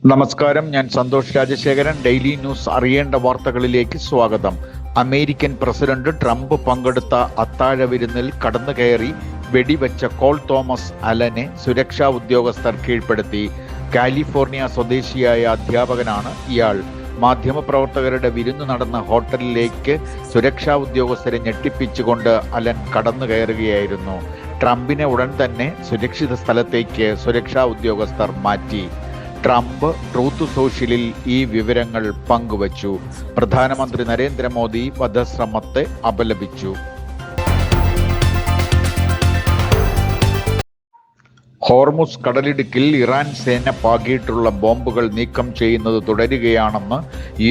നമസ്കാരം, ഞാൻ Santhosh Rajasekharan. Daily news അറിയേണ്ട വാർത്തകളിലേക്ക് സ്വാഗതം. അമേരിക്കൻ പ്രസിഡന്റ് ട്രംപ് പങ്കെടുത്ത അത്താഴ വിരുന്നിൽ കടന്നുകയറി വെടിവെച്ച കോൾ തോമസ് അലനെ സുരക്ഷാ ഉദ്യോഗസ്ഥർ കീഴ്പ്പെടുത്തി. കാലിഫോർണിയ സ്വദേശിയായ അധ്യാപകനാണ് ഇയാൾ. മാധ്യമപ്രവർത്തകരുടെ വിരുന്ന് നടന്ന ഹോട്ടലിലേക്ക് സുരക്ഷാ ഉദ്യോഗസ്ഥരെ ഞെട്ടിപ്പിച്ചുകൊണ്ട് അലൻ കടന്നുകയറുകയായിരുന്നു. ട്രംപിനെ ഉടൻ തന്നെ സുരക്ഷിത സ്ഥലത്തേക്ക് സുരക്ഷാ ഉദ്യോഗസ്ഥർ മാറ്റി. ട്രംപ് ട്രൂത്ത് സോഷ്യലിൽ ഈ വിവരങ്ങൾ പങ്കുവച്ചു. പ്രധാനമന്ത്രി നരേന്ദ്രമോദി വധശ്രമത്തെ അപലപിച്ചു. ഹോർമുസ് കടലിടുക്കിൽ ഇറാൻ സേന പാകിയിട്ടുള്ള ബോംബുകൾ നീക്കം ചെയ്യുന്നത് തുടരുകയാണെന്ന്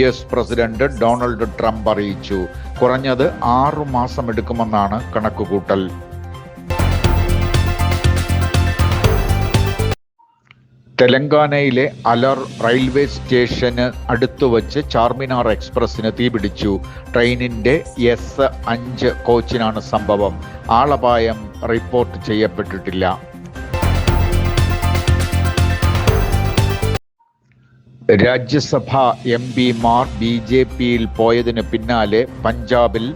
US പ്രസിഡന്റ് ഡൊണാൾഡ് ട്രംപ് അറിയിച്ചു. കുറഞ്ഞത് 6 മാസമെടുക്കുമെന്നാണ് കണക്കുകൂട്ടൽ. തെലങ്കാനയിലെ അലർ റെയിൽവേ സ്റ്റേഷന് അടുത്തുവച്ച് ചാർമിനാർ എക്സ്പ്രസിന് തീപിടിച്ചു. ട്രെയിനിന്റെ S5 കോച്ചിനാണ് സംഭവം. ആളപായം റിപ്പോർട്ട് ചെയ്യപ്പെട്ടിട്ടില്ല. രാജ്യസഭാ MP-മാർ BJPയിൽ പോയതിന് പിന്നാലെ പഞ്ചാബിൽ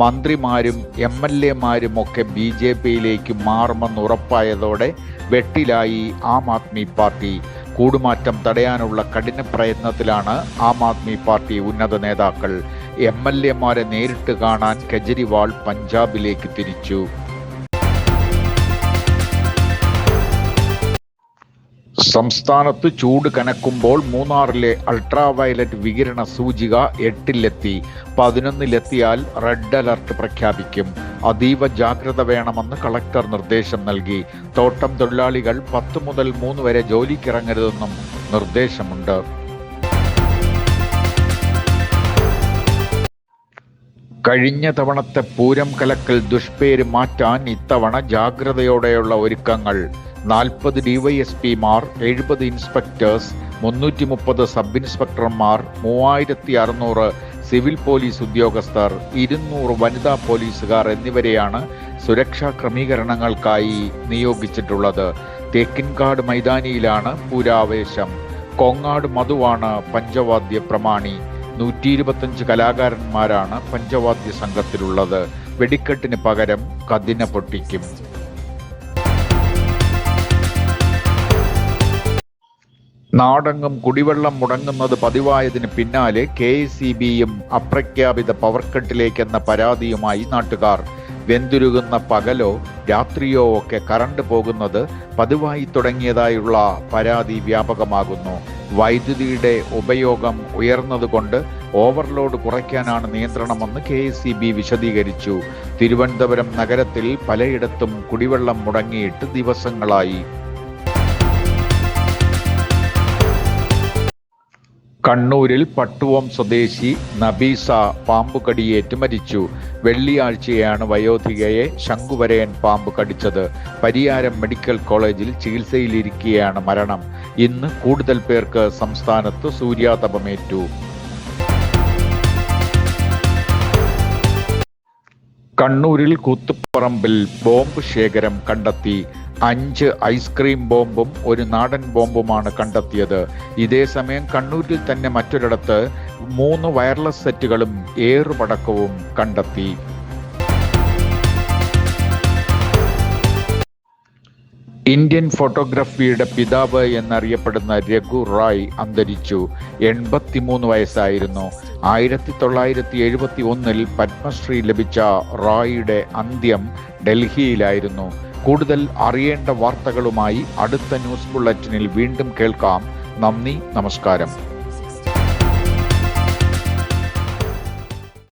മന്ത്രിമാരും MLA-മാരുമൊക്കെ BJPയിലേക്ക് മാറുമെന്ന് ഉറപ്പായതോടെ വെട്ടിലായി ആം ആദ്മി പാർട്ടി. കൂടുമാറ്റം തടയാനുള്ള കഠിന പ്രയത്നത്തിലാണ് ആം ആദ്മി പാർട്ടി ഉന്നത നേതാക്കൾ. MLA-മാരെ നേരിട്ട് കാണാൻ കെജ്രിവാൾ പഞ്ചാബിലേക്ക് തിരിച്ചു. സംസ്ഥാനത്ത് ചൂട് കനക്കുമ്പോൾ മൂന്നാറിലെ അൾട്രാവയലറ്റ് വികിരണ സൂചിക 8-ലെത്തി. 11-ലെത്തിയാൽ റെഡ് അലർട്ട് പ്രഖ്യാപിക്കും. അതീവ ജാഗ്രത വേണമെന്ന് കളക്ടർ നിർദ്ദേശം നൽകി. തോട്ടം തൊഴിലാളികൾ 10 മുതൽ 3 വരെ ജോലിക്കിറങ്ങരുതെന്നും നിർദ്ദേശമുണ്ട്. കഴിഞ്ഞ തവണത്തെ പൂരം കലക്കൽ ദുഷ്പേര് മാറ്റാൻ ഇത്തവണ ജാഗ്രതയോടെയുള്ള ഒരുക്കങ്ങൾ. 40 DYSP-മാർ, 70 ഇൻസ്പെക്ടേഴ്സ്, 330 സബ് ഇൻസ്പെക്ടർമാർ, 3600 സിവിൽ പോലീസ് ഉദ്യോഗസ്ഥർ, 200 വനിതാ പോലീസുകാർ എന്നിവരെയാണ് സുരക്ഷാ ക്രമീകരണങ്ങൾക്കായി നിയോഗിച്ചിട്ടുള്ളത്. തേക്കിൻകാട് മൈതാനിയിലാണ് പൂരാവേശം. കോങ്ങാട് മധുവാണ് പഞ്ചവാദ്യ പ്രമാണി. 125 കലാകാരന്മാരാണ് പഞ്ചവാദ്യ സംഘത്തിലുള്ളത്. വെടിക്കെട്ടിന് പകരം കതിന പൊട്ടിക്കും. നാടെങ്ങും കുടിവെള്ളം മുടങ്ങുന്നത് പതിവായതിന് പിന്നാലെ KSEBയും അപ്രഖ്യാപിത പവർ കട്ടിലേക്കെന്ന പരാതിയുമായി നാട്ടുകാർ. വെന്തുരുകുന്ന പകലോ രാത്രിയോ ഒക്കെ കറണ്ട് പോകുന്നത് പതിവായി തുടങ്ങിയതായുള്ള പരാതി വ്യാപകമാകുന്നു. വൈദ്യുതിയുടെ ഉപയോഗം ഉയർന്നതുകൊണ്ട് ഓവർലോഡ് കുറയ്ക്കാനാണ് നിയന്ത്രണമെന്ന് KSEB വിശദീകരിച്ചു. തിരുവനന്തപുരം നഗരത്തിൽ പലയിടത്തും കുടിവെള്ളം മുടങ്ങിയിട്ട് ദിവസങ്ങളായി. കണ്ണൂരിൽ പട്ടുവം സ്വദേശി നബീസ പാമ്പുകടിയേറ്റ് മരിച്ചു. വെള്ളിയാഴ്ചയാണ് വയോധികയെ ശംഖുവരയൻ പാമ്പ് കടിച്ചത്. പരിയാരം മെഡിക്കൽ കോളേജിൽ ചികിത്സയിലിരിക്കെയാണ് മരണം. ഇന്ന് കൂടുതൽ പേർക്ക് സംസ്ഥാനത്ത് സൂര്യാതപമേറ്റു. കണ്ണൂരിൽ കൂത്തുപറമ്പിൽ ബോംബ് ശേഖരം കണ്ടെത്തി. 5 ഐസ്ക്രീം ബോംബും 1 നാടൻ ബോംബുമാണ് കണ്ടെത്തിയത്. ഇതേസമയം കണ്ണൂരിൽ തന്നെ മറ്റൊരിടത്ത് 3 വയർലെസ് സെറ്റുകളും ഏറുപടക്കവും കണ്ടെത്തി. ഇന്ത്യൻ ഫോട്ടോഗ്രാഫിയുടെ പിതാവ് എന്നറിയപ്പെടുന്ന രഘു റായ് അന്തരിച്ചു. 83 വയസ്സായിരുന്നു. 1971 പത്മശ്രീ ലഭിച്ച റായിയുടെ അന്ത്യം ഡൽഹിയിലായിരുന്നു. കൂടുതൽ അറിയേണ്ട വാർത്തകളുമായി അടുത്ത ന്യൂസ് ബുള്ളറ്റിനിൽ വീണ്ടും കേൾക്കാം. നന്ദി, നമസ്കാരം.